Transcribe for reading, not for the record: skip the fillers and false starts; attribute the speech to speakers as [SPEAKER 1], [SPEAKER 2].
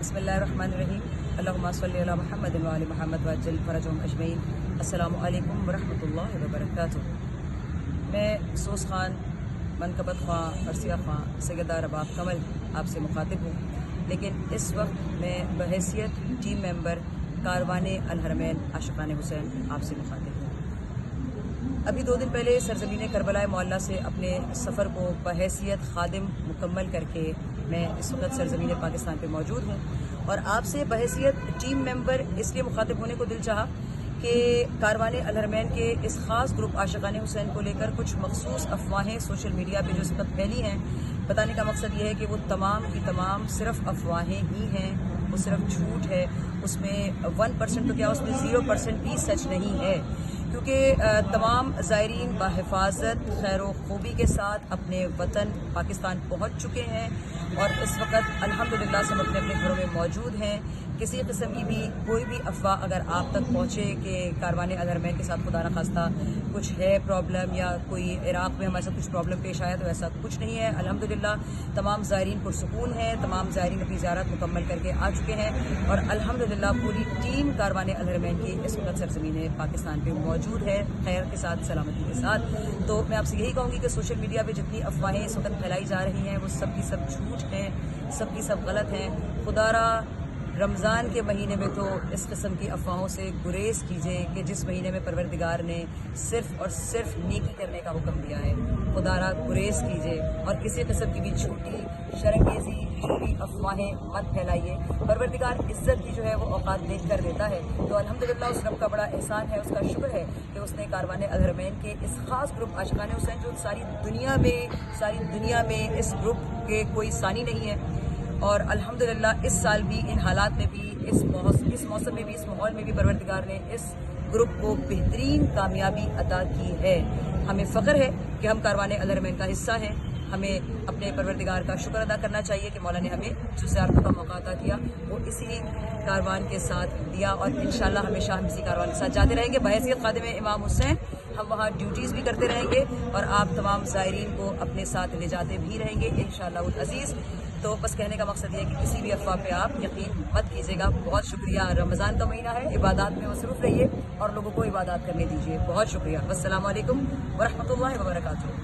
[SPEAKER 1] बिस्मिल्लाहिर्रहमानिर्रहीम। अल्लाहुम्मा सल्लि अला मुहम्मद व आलि मुहम्मद वअज्जिल फरजहुम अजमईन। अस्सलामु अलैकुम व रहमतुल्लाहि व बरकातुहू। मैं सोस खान, मनकबत खां, अर्सिया खां, सैयदा रबाब कमल आपसे मुखातिब हूँ, लेकिन इस वक्त मैं बहैसियत टीम मेंबर कारवाने अल-हरमैन आशिकाने हुसैन आपसे मुखातिब हूँ। अभी 2 दिन पहले सरजमीन करबला मोहल्ला से अपने सफ़र को बहैसियत खादिम मुकम्मल करके मैं इस वक्त सरजमीन पाकिस्तान पे मौजूद हूँ और आपसे बहैसियत टीम मेंबर इसलिए मुखातिब होने को दिल चाहा कि कारवाने अल-हरमैन के इस ख़ास ग्रुप आशिकाने हुसैन को लेकर कुछ मखसूस अफवाहें सोशल मीडिया पे जो इस वक्त फैली हैं, बताने का मकसद ये है कि वो तमाम की तमाम सिर्फ अफवाहें ही हैं, वो सिर्फ झूठ है। उसमें 1% तो क्या, उसमें 0% भी सच नहीं है, क्योंकि तमाम ज़ायरीन बाहिफाजत खैर खूबी के साथ अपने वतन पाकिस्तान पहुँच चुके हैं और इस वक्त अल्हम्दुलिल्लाह सब अपने अपने घरों में मौजूद हैं। किसी किस्म की भी कोई भी अफवाह अगर आप तक पहुँचे कि कारवाने अल-हरमैन के साथ खुदा न खास्ता कुछ है प्रॉब्लम या कोई इराक़ में हमारे साथ कुछ प्रॉब्लम पेश आया, तो ऐसा कुछ नहीं है। अल्हम्दुलिल्लाह तमाम ज़ायरीन पुरसुकून हैं, तमाम ज़ायरीन अपनी ज़ियारत मुकम्मल करके आ चुके हैं और अल्हम्दुलिल्लाह पूरी टीम कारवाने अल-हरमैन की इस वक्त सरज़मीन पाकिस्तान पर मौजूद है, खैर के साथ, सलामती के साथ। तो मैं आपसे यही कहूँगी कि सोशल मीडिया पर जितनी अफवाहें इस वक्त फैलाई जा रही हैं वो सब की सब झूठ हैं, सब की सब गलत हैं। खुदारा रमज़ान के महीने में तो इस किस्म की अफवाहों से गुरेज कीजिए कि जिस महीने में परवरदिगार ने सिर्फ़ और सिर्फ नेकी करने का हुक्म दिया है, खुदारा गुरेज कीजिए और किसी किस्म की भी झूठी शरंगेज़ी झूठी अफवाहें मत फैलाइए। परवरदिगार इज़्ज़त की जो है वो औकात देख कर देता है, तो अल्हम्दुलिल्लाह उस रब का बड़ा एहसान है, उसका शुक्र है कि उसने कारवाने अल-हरमैन के इस ख़ास ग्रुप आशिकाने हुसैन, जो सारी दुनिया में इस ग्रुप के कोई सानी नहीं है, और अल्हम्दुलिल्लाह इस साल भी इन हालात में भी इस मौसम में भी इस माहौल में भी परवरदिगार ने इस ग्रुप को बेहतरीन कामयाबी अता की है। हमें फ़ख्र है कि हम कारवाने अल-हरमैन का हिस्सा हैं। हमें अपने परवरदिगार का शुक्र अदा करना चाहिए कि मौला ने हमें जो ज़ियारतों का मौका अता किया वो इसी कारवान के साथ दिया और इंशाअल्लाह हमेशा हम इसी कारवान के साथ जाते रहेंगे। बहैसियत खादिम इमाम हुसैन हम वहाँ ड्यूटीज़ भी करते रहेंगे और आप तमाम ज़ायरीन को अपने साथ ले जाते भी रहेंगे इंशाअल्लाह अज़ीज़। तो बस कहने का मकसद ये है कि किसी भी अफवाह पे आप यकीन मत कीजिएगा। बहुत शुक्रिया। रमज़ान का महीना है, इबादत में मसरूफ़ रहिए और लोगों को इबादत करने दीजिए। बहुत शुक्रिया। अस्सलामु अलैकुम व रहमतुल्लाहि व बरकातुहू।